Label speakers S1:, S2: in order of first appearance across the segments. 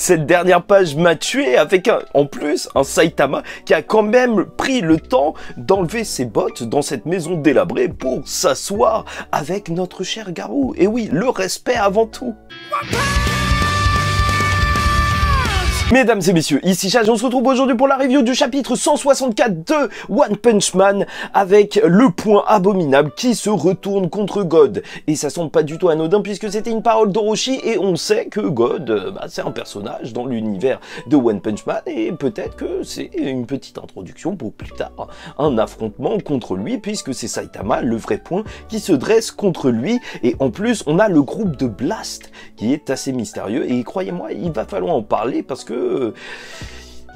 S1: Cette dernière page m'a tué avec en plus un Saitama qui a quand même pris le temps d'enlever ses bottes dans cette maison délabrée pour s'asseoir avec notre cher Garou. Et oui, le respect avant tout. Mesdames et messieurs, ici Chad, on se retrouve aujourd'hui pour la review du chapitre 164 de One Punch Man avec le point abominable qui se retourne contre God. Et ça semble pas du tout anodin puisque c'était une parole d'Orochi et on sait que God, c'est un personnage dans l'univers de One Punch Man et peut-être que c'est une petite introduction pour plus tard un affrontement contre lui puisque c'est Saitama, le vrai point, qui se dresse contre lui. Et en plus, on a le groupe de Blast qui est assez mystérieux et croyez-moi, il va falloir en parler parce que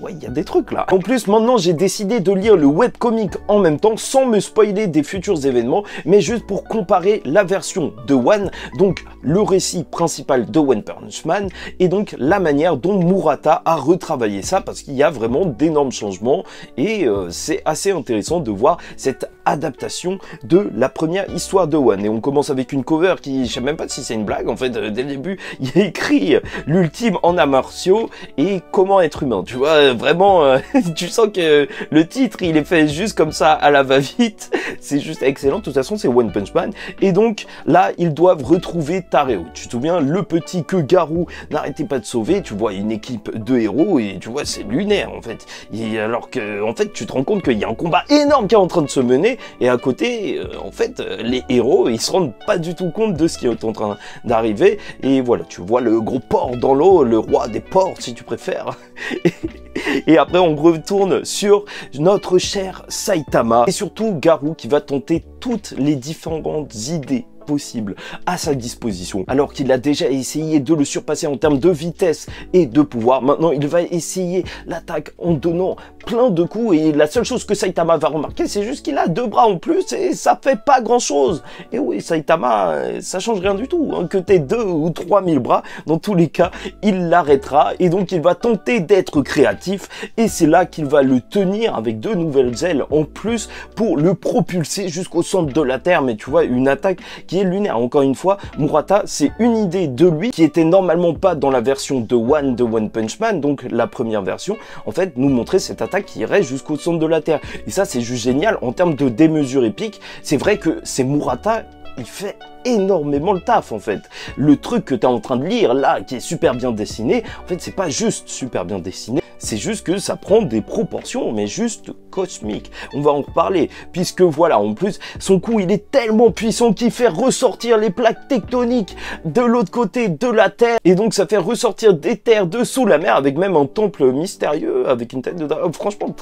S1: ouais, il y a des trucs là. En plus, maintenant, j'ai décidé de lire le webcomic en même temps, sans me spoiler des futurs événements, mais juste pour comparer la version de One, donc le récit principal de One Punch Man, et donc la manière dont Murata a retravaillé ça, parce qu'il y a vraiment d'énormes changements, et c'est assez intéressant de voir cette adaptation de la première histoire de One. Et on commence avec une cover qui, je sais même pas si c'est une blague, en fait, dès le début, il y a écrit l'ultime en arts martiaux et comment être humain, tu vois. Vraiment, tu sens que le titre, il est fait juste comme ça à la va-vite. C'est juste excellent. De toute façon, c'est One Punch Man. Et donc, là, ils doivent retrouver Tareo. Tu te souviens, le petit que Garou n'arrêtait pas de sauver. Tu vois une équipe de héros et tu vois, c'est lunaire, en fait. Et alors que, en fait, tu te rends compte qu'il y a un combat énorme qui est en train de se mener. Et à côté, en fait, les héros, ils se rendent pas du tout compte de ce qui est en train d'arriver. Et voilà, tu vois le gros porc dans l'eau, le roi des porcs, si tu préfères. Et après on retourne sur notre cher Saitama et surtout Garou qui va tenter toutes les différentes idées possible à sa disposition, alors qu'il a déjà essayé de le surpasser en termes de vitesse et de pouvoir. Maintenant, il va essayer l'attaque en donnant plein de coups et la seule chose que Saitama va remarquer, c'est juste qu'il a 2 bras en plus et ça fait pas grand chose. Et oui, Saitama, ça change rien du tout, hein, que t'aies 2 ou 3 000 bras, dans tous les cas, il l'arrêtera et donc il va tenter d'être créatif et c'est là qu'il va le tenir avec 2 nouvelles ailes en plus pour le propulser jusqu'au centre de la Terre. Mais tu vois, une attaque qui est lunaire. Encore une fois, Murata, c'est une idée de lui qui était normalement pas dans la version de One Punch Man, donc la première version, en fait, nous montrer cette attaque qui irait jusqu'au centre de la Terre. Et ça, c'est juste génial. En termes de démesure épique, c'est vrai que c'est Murata, il fait énormément le taf en fait. Le truc que tu es en train de lire là, qui est super bien dessiné, en fait, c'est pas juste super bien dessiné, c'est juste que ça prend des proportions, mais juste cosmiques. On va en reparler, puisque voilà, en plus, son coup, il est tellement puissant qu'il fait ressortir les plaques tectoniques de l'autre côté de la Terre, et donc ça fait ressortir des terres dessous la mer, avec même un temple mystérieux, avec une tête de dragon. Franchement,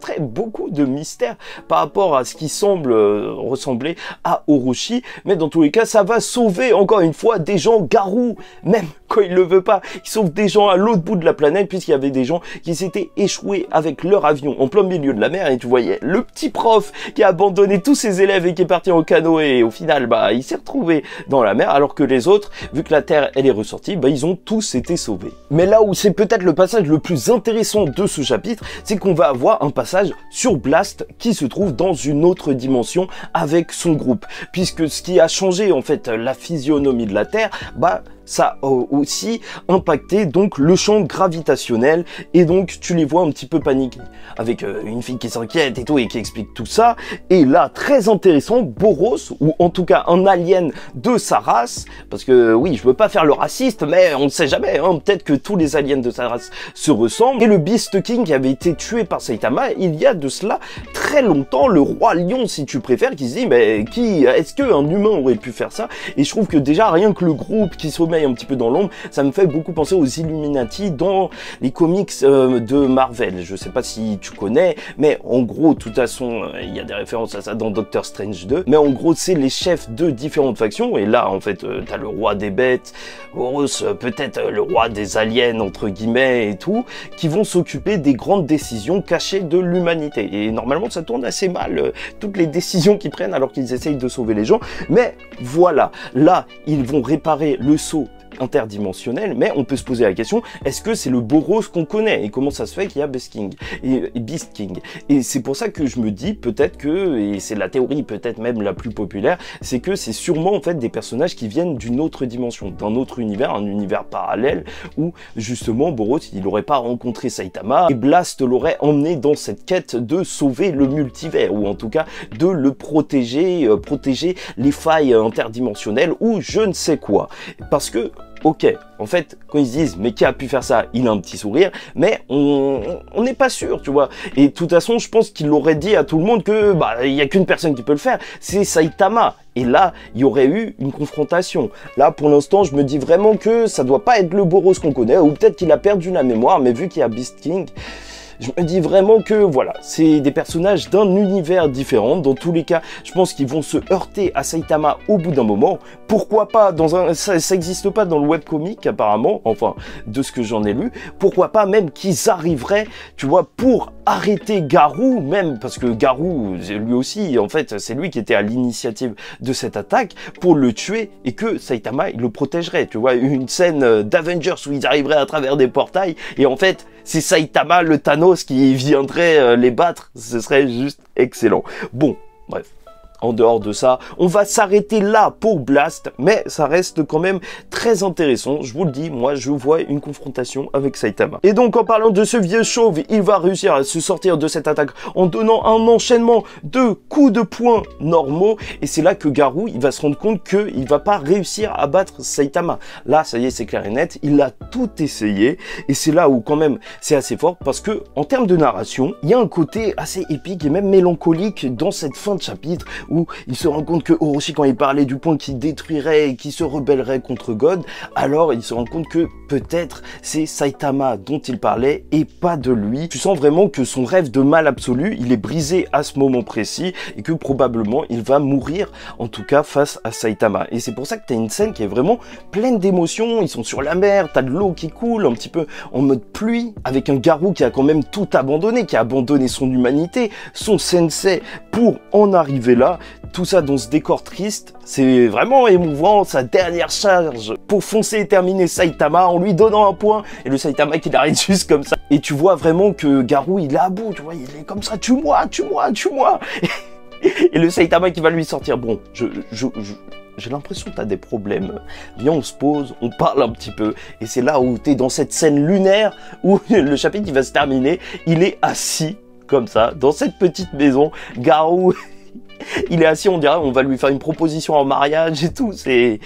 S1: très beaucoup de mystère par rapport à ce qui semble ressembler à Orochi, mais dans tous les cas, ça va sauver encore une fois des gens. Garou, même quand il le veut pas, il sauve des gens à l'autre bout de la planète, puisqu'il y avait des gens qui s'étaient échoués avec leur avion en plein milieu de la mer, et tu voyais le petit prof qui a abandonné tous ses élèves et qui est parti en canoë, et au final, il s'est retrouvé dans la mer, alors que les autres, vu que la Terre, elle est ressortie, ils ont tous été sauvés. Mais là où c'est peut-être le passage le plus intéressant de ce chapitre, c'est qu'on va avoir un passage sur Blast qui se trouve dans une autre dimension avec son groupe, puisque ce qui a changé en fait la physionomie de la Terre, ça a aussi impacté donc le champ gravitationnel et donc tu les vois un petit peu paniquer avec une fille qui s'inquiète et tout et qui explique tout ça. Et là, très intéressant, Boros, ou en tout cas un alien de sa race, parce que oui, je veux pas faire le raciste, mais on ne sait jamais, hein, peut-être que tous les aliens de sa race se ressemblent. Et le Beast King qui avait été tué par Saitama il y a de cela très longtemps, le roi lion si tu préfères, qui se dit mais est-ce qu'un humain aurait pu faire ça? Et je trouve que déjà rien que le groupe qui se remet un petit peu dans l'ombre, ça me fait beaucoup penser aux Illuminati dans les comics de Marvel. Je sais pas si tu connais, mais en gros, de toute façon, il y a des références à ça dans Doctor Strange 2, mais en gros, c'est les chefs de différentes factions, et là, en fait, t'as le roi des bêtes, Horus, peut-être le roi des aliens, entre guillemets, et tout, qui vont s'occuper des grandes décisions cachées de l'humanité. Et normalement, ça tourne assez mal, toutes les décisions qu'ils prennent alors qu'ils essayent de sauver les gens, mais voilà, là, ils vont réparer le sceau interdimensionnel, mais on peut se poser la question, est-ce que c'est le Boros qu'on connaît? Et comment ça se fait qu'il y a Beast King et Beast King? Et c'est pour ça que je me dis peut-être que, et c'est la théorie peut-être même la plus populaire, c'est que c'est sûrement en fait des personnages qui viennent d'une autre dimension, d'un autre univers, un univers parallèle où justement Boros il n'aurait pas rencontré Saitama et Blast l'aurait emmené dans cette quête de sauver le multivers, ou en tout cas de le protéger, protéger les failles interdimensionnelles ou je ne sais quoi. Parce que ok, en fait, quand ils se disent, mais qui a pu faire ça? Il a un petit sourire, mais on n'est pas sûr, tu vois. Et de toute façon, je pense qu'il aurait dit à tout le monde que, bah, il y a qu'une personne qui peut le faire, c'est Saitama. Et là, il y aurait eu une confrontation. Là, pour l'instant, je me dis vraiment que ça doit pas être le Boros qu'on connaît, ou peut-être qu'il a perdu la mémoire, mais vu qu'il y a Beast King, je me dis vraiment que voilà, c'est des personnages d'un univers différent. Dans tous les cas, je pense qu'ils vont se heurter à Saitama au bout d'un moment. Pourquoi pas dans un... Ça n'existe pas dans le webcomic apparemment, enfin, de ce que j'en ai lu. Pourquoi pas même qu'ils arriveraient, tu vois, pour arrêter Garou, même, parce que Garou, lui aussi, en fait, c'est lui qui était à l'initiative de cette attaque, pour le tuer, et que Saitama, il le protégerait. Tu vois, une scène d'Avengers où ils arriveraient à travers des portails, et en fait, c'est Saitama, le Thanos, qui viendrait les battre. Ce serait juste excellent. Bon, bref. En dehors de ça, on va s'arrêter là pour Blast, mais ça reste quand même très intéressant. Je vous le dis, moi, je vois une confrontation avec Saitama. Et donc, en parlant de ce vieux chauve, il va réussir à se sortir de cette attaque en donnant un enchaînement de coups de poing normaux. Et c'est là que Garou, il va se rendre compte qu'il va pas réussir à battre Saitama. Là, ça y est, c'est clair et net. Il a tout essayé. Et c'est là où, quand même, c'est assez fort parce que, en termes de narration, il y a un côté assez épique et même mélancolique dans cette fin de chapitre où il se rend compte que Orochi, quand il parlait du point qui détruirait et qui se rebellerait contre God, alors il se rend compte que peut-être c'est Saitama dont il parlait et pas de lui. Tu sens vraiment que son rêve de mal absolu, il est brisé à ce moment précis et que probablement il va mourir, en tout cas face à Saitama. Et c'est pour ça que tu as une scène qui est vraiment pleine d'émotions. Ils sont sur la mer, tu as de l'eau qui coule un petit peu en mode pluie, avec un Garou qui a quand même tout abandonné, qui a abandonné son humanité, son sensei pour en arriver là. Tout ça dans ce décor triste, c'est vraiment émouvant. Sa dernière charge pour foncer et terminer Saitama en lui donnant un point, et le Saitama qui l'arrête juste comme ça. Et tu vois vraiment que Garou, il est à bout, tu vois, il est comme ça, tue-moi, tue-moi, tue-moi. Et le Saitama qui va lui sortir, bon, j'ai l'impression que tu as des problèmes. Viens, on se pose, on parle un petit peu. Et c'est là où tu es dans cette scène lunaire où le chapitre il va se terminer. Il est assis comme ça, dans cette petite maison. Garou, il est assis, on dirait, on va lui faire une proposition en mariage et tout. C'est...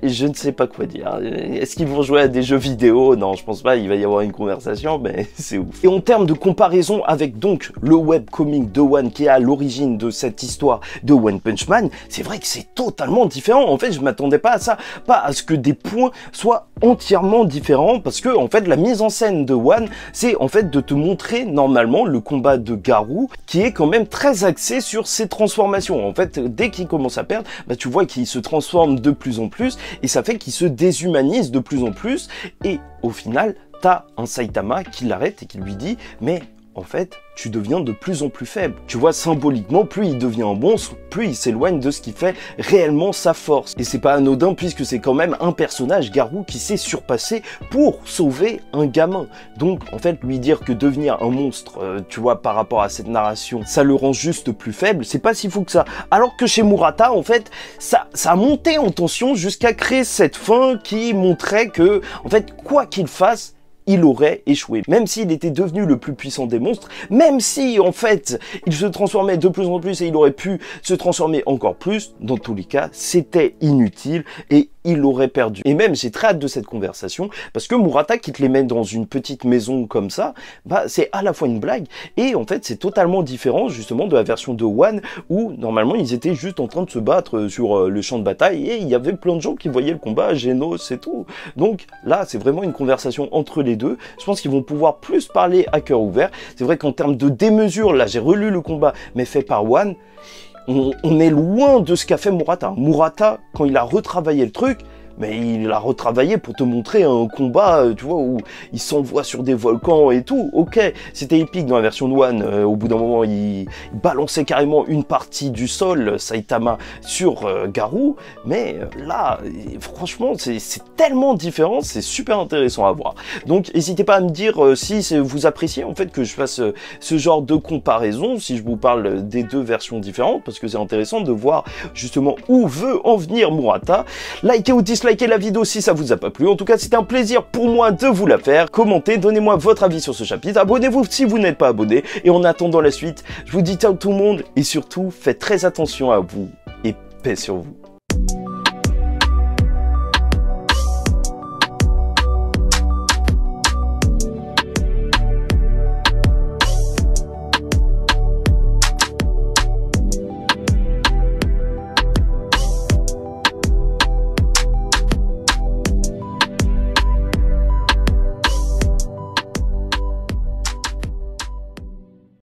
S1: Je ne sais pas quoi dire. Est-ce qu'ils vont jouer à des jeux vidéo? Non, je pense pas, il va y avoir une conversation, mais c'est ouf. Et en termes de comparaison avec donc le webcomic de One qui est à l'origine de cette histoire de One Punch Man, c'est vrai que c'est totalement différent. En fait, je m'attendais pas à ça, pas à ce que des points soient entièrement différents, parce que en fait, la mise en scène de One, c'est en fait de te montrer normalement le combat de Garou, qui est quand même très axé sur ses transformations. En fait, dès qu'il commence à perdre, bah, tu vois qu'il se transforme de plus en plus, et ça fait qu'il se déshumanise de plus en plus, et au final, t'as un Saitama qui l'arrête et qui lui dit « Mais en fait, tu deviens de plus en plus faible. » Tu vois, symboliquement, plus il devient un monstre, plus il s'éloigne de ce qui fait réellement sa force. Et c'est pas anodin puisque c'est quand même un personnage, Garou, qui s'est surpassé pour sauver un gamin. Donc, en fait, lui dire que devenir un monstre, tu vois, par rapport à cette narration, ça le rend juste plus faible, c'est pas si fou que ça. Alors que chez Murata, en fait, ça a monté en tension jusqu'à créer cette fin qui montrait que, en fait, quoi qu'il fasse, il aurait échoué. Même s'il était devenu le plus puissant des monstres, même si, en fait, il se transformait de plus en plus et il aurait pu se transformer encore plus, dans tous les cas, c'était inutile et il aurait perdu. Et même, j'ai très hâte de cette conversation, parce que Murata, qui te les met dans une petite maison comme ça, bah, c'est à la fois une blague, et en fait, c'est totalement différent, justement, de la version de One, où, normalement, ils étaient juste en train de se battre sur le champ de bataille, et il y avait plein de gens qui voyaient le combat, Genos et tout. Donc, là, c'est vraiment une conversation entre les deux. Je pense qu'ils vont pouvoir plus parler à cœur ouvert. C'est vrai qu'en termes de démesure, là, j'ai relu le combat, mais fait par One, on est loin de ce qu'a fait Murata. Murata, quand il a retravaillé le truc, mais il l'a retravaillé pour te montrer un combat, tu vois, où il s'envoie sur des volcans et tout. Ok, c'était épique dans la version de One. Au bout d'un moment, il balançait carrément une partie du sol, Saitama, sur Garou. Mais là, franchement, c'est tellement différent, c'est super intéressant à voir. Donc, n'hésitez pas à me dire si vous appréciez en fait que je fasse ce genre de comparaison, si je vous parle des deux versions différentes, parce que c'est intéressant de voir justement où veut en venir Murata. Likez ou dislikez la vidéo si ça vous a pas plu. En tout cas, c'était un plaisir pour moi de vous la faire. Commentez, donnez-moi votre avis sur ce chapitre. Abonnez-vous si vous n'êtes pas abonné. Et en attendant la suite, je vous dis ciao tout le monde et surtout, faites très attention à vous et paix sur vous.